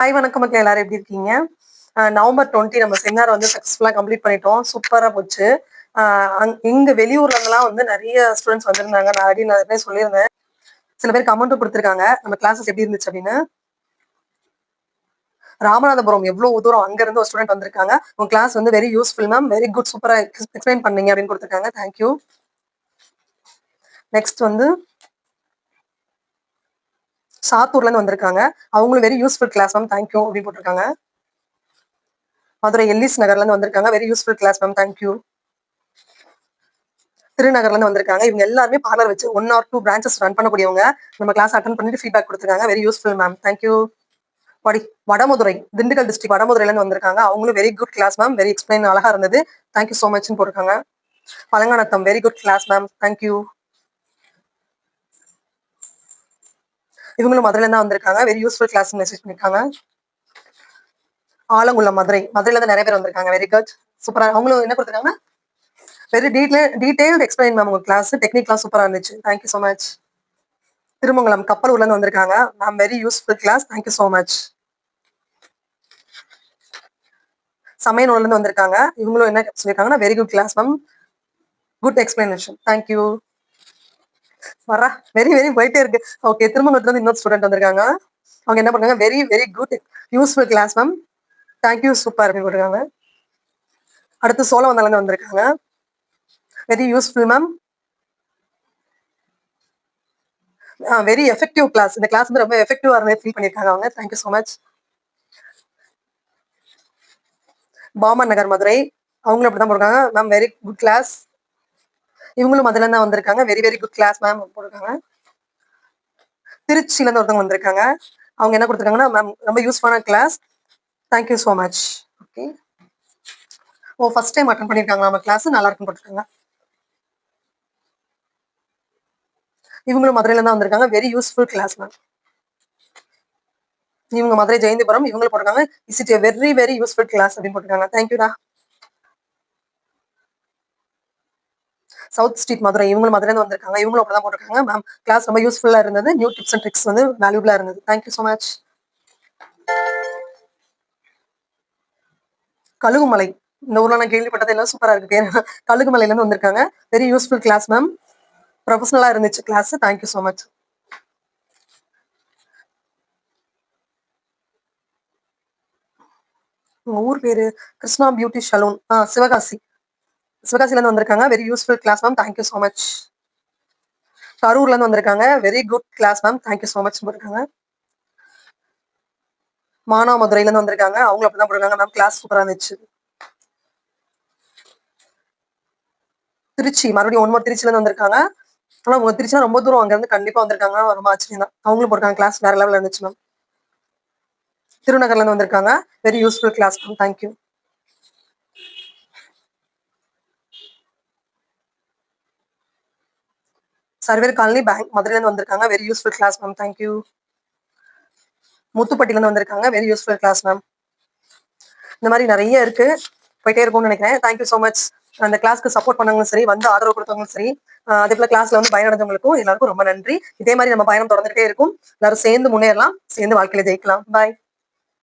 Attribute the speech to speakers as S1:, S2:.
S1: Hi வணக்கம் மக்களே, எல்லாரும் எப்படி இருக்கீங்க? நவம்பர் 20 நம்ம செமினார் வந்து சக்ஸஸ்ஃபுல்லா கம்ப்ளீட் பண்ணிட்டோம். சூப்பரா போச்சு. எங்க வெளியூர்ல இருந்துலாம் வந்து நெறைய ஸ்டூடண்ட்ஸ் வந்திருந்தாங்க. நான் ஆல்ரெடி நிறைய சொல்லியிருந்தேன். சில பேர் கமெண்ட்டும் குடுத்துருக்காங்க. நம்ம கிளாஸஸ் எப்படி இருந்துச்சு அப்படின்னு. ராமநாதபுரம் எவ்ளோ தூரம் அங்கருந்து ஒரு ஸ்டூடண்ட் வந்திருக்காங்க. உங்க கிளாஸ் வந்து very useful ma'am. Very good சூப்பரா எக்ஸ்பிளைன் பண்ணீங்க அப்படின்னு குடுத்துருக்காங்க. Thank you. நெக்ஸ்ட் வந்து சாத்தூர்ல இருந்து வந்திருக்காங்க. அவங்களும் very useful class ma'am. Thank you அப்படின்னு போட்டிருக்காங்க. மதுரை எல்லிஸ் நகர்ல இருந்து வந்திருக்காங்க. Very useful class ma'am. Thank you. திருநகர்ல இருந்து வந்திருக்காங்க. இவங்க எல்லாருமே பார்லர் வச்சு 1 ஆர் 2 பிரான்ச்சஸ் ரன் பண்ணக்கூடியவங்க. நம்ம கிளாஸ் அட்டெண்ட் பண்ணிட்டு ஃபீட்பேக் குடுத்துருக்காங்க. Very useful ma'am. Thank you. Vadamadurai, Dindigul district வடமதுரையில இருந்து வந்திருக்காங்க. அவங்களும் very good class ma'am. Very explain அழகா இருந்தது. தேங்க் யூ சோ மச்ன்னு போட்டிருக்காங்க. Palanganatham very good class ma'am. Thank you. இவங்களும் மதுரையில இருந்து வந்திருக்காங்க. வெரி யூஸ்ஃபுல் கிளாஸ் மெசேஜ் பண்ணிருக்காங்க. ஆலங்குளம் மதுரையில இருந்து நிறைய பேர் வந்திருக்காங்க. வெரி குட் சூப்பரா. அவங்களும் என்ன கொடுத்துருக்காங்க, வெரி டீடைல்டு எக்ஸ்பிளைன் மேம். உங்க கிளாஸ் டெக்னிக்லாம் சூப்பரா இருந்துச்சு. Thank you so much. Thirumangalam கப்பலூர்ல இருந்து வந்திருக்காங்க. Ma'am very useful class. Thank you so much. சமயனூர்ல இருந்து வந்திருக்காங்க. இவங்களும் என்ன சொல்லியிருக்காங்கன்னா, very good class ma'am. Good explanation. Thank you. வரா வெரி வெரி போயிட்டே இருக்கு. ஓகே, திருமங்கலத்துல இருந்து இன்னொரு ஸ்டூடெண்ட் வந்திருக்காங்க. அவங்க என்ன பண்ணாங்க, very very good useful class ma'am. Thank you super அப்படின்னு போட்டிருக்காங்க. அடுத்து சோழவந்தால இருந்து வந்திருக்காங்க. Very useful ma'am. Very effective class. இந்த கிளாஸ் வந்து ரொம்ப எஃபெக்டிவா ஃபீல் பண்ணிருக்காங்க அவங்க. Thank you so much. Paman Nagar Madurai, அவங்களும் அப்படிதான் போட்டிருக்காங்க. Ma'am very good class. இவங்களும் மதுரையில இருந்து வந்திருக்காங்க. Very very good class ma'am போட்டிருக்காங்க. திருச்சியில இருந்து ஒருத்தவங்க வந்திருக்காங்க. அவங்க என்ன கொடுத்துருக்காங்கன்னா, மேம் ரொம்ப யூஸ்ஃபுல்லான class. Thank you so much. Okay. First time attend பண்ணிருக்காங்க நம்ம கிளாஸ். நல்லா இருக்குன்னு போட்டிருக்காங்க. இவங்களும் மதுரையில இருந்து வந்திருக்காங்க. Very useful class ma'am. இவங்க மதுரை ஜெயந்திபுரம். இவங்களும் போட்டிருக்காங்க. Is it very very useful class அப்படின்னு போட்டிருக்காங்க. தேங்க்யூடா. சவுத் ஸ்ட்ரீட் மதுரை, இவங்களும் மதுரையில இருந்து வந்திருக்காங்க. இவங்களும் அப்படிதான் போட்டிருக்காங்க. மேம் கிளாஸ் ரொம்ப யூஸ்ஃபுல்லா இருந்தது. நியூ டிப்ஸ் அண்ட் ட்ரிக்ஸ் வந்து வேல்யூபிளா இருந்தது. Thank you so much. கழுகுமலை, இந்த ஊர்ல நான் கேள்விப்பட்டது எல்லாம் சூப்பரா இருக்கு பேர். கழுகுமலையில இருந்து வந்திருக்காங்க. Very useful class ma'am. ப்ரொஃபஷனலா இருந்துச்சு கிளாஸ். Thank you so much. உங்க ஊர் பேரு கிருஷ்ணா பியூட்டி சலூன். சிவகாசி. சிவகாசில இருந்து வந்திருக்காங்க. Very useful class ma'am. Thank you so much. கரூர்ல இருந்து வந்திருக்காங்க. Very good class ma'am. Thank you so much போட்டிருக்காங்க. மானாமதுரையில இருந்து வந்திருக்காங்க. அவங்க அப்படிதான் போட்டிருக்காங்க. மேம் கிளாஸ் சூப்பரா இருந்துச்சு. திருச்சி, மறுபடியும் ஒன் மோர் திருச்சில இருந்து வந்திருக்காங்க. ஆனா உங்க திருச்சினா ரொம்ப தூரம், அங்க இருந்து கண்டிப்பா வந்திருக்காங்க. ரொம்ப ஆச்சரியம் தான். அவங்களும் போட்டிருக்காங்க. கிளாஸ் வேற லெவல்ல இருந்துச்சு மேம். திருநகர்ல இருந்து வந்திருக்காங்க. Very useful class ma'am. Thank you. Surveyor colony bank, மதுரையில இருந்து வந்திருக்காங்க. Very useful class ma'am. Thank you. முத்துப்பட்டில இருந்து வந்திருக்காங்க. Very useful class ma'am. இந்த மாதிரி நிறைய இருக்கு. போயிட்டே இருக்கும்னு நினைக்கிறேன். Thank you so much. அந்த கிளாஸ்க்கு சப்போர்ட் பண்ணவங்களும் சரி, வந்து ஆதரவு கொடுத்தவங்களும் சரி, அதே போல கிளாஸ்ல வந்து பயனடைஞ்சவங்களுக்கும் எல்லாருக்கும் ரொம்ப நன்றி. இதே மாதிரி நம்ம பயணம் தொடர்ந்துட்டே இருக்கும். எல்லாரும் சேர்ந்து முன்னேறலாம், சேர்ந்து வாழ்க்கையில ஜெயிக்கலாம். பாய்.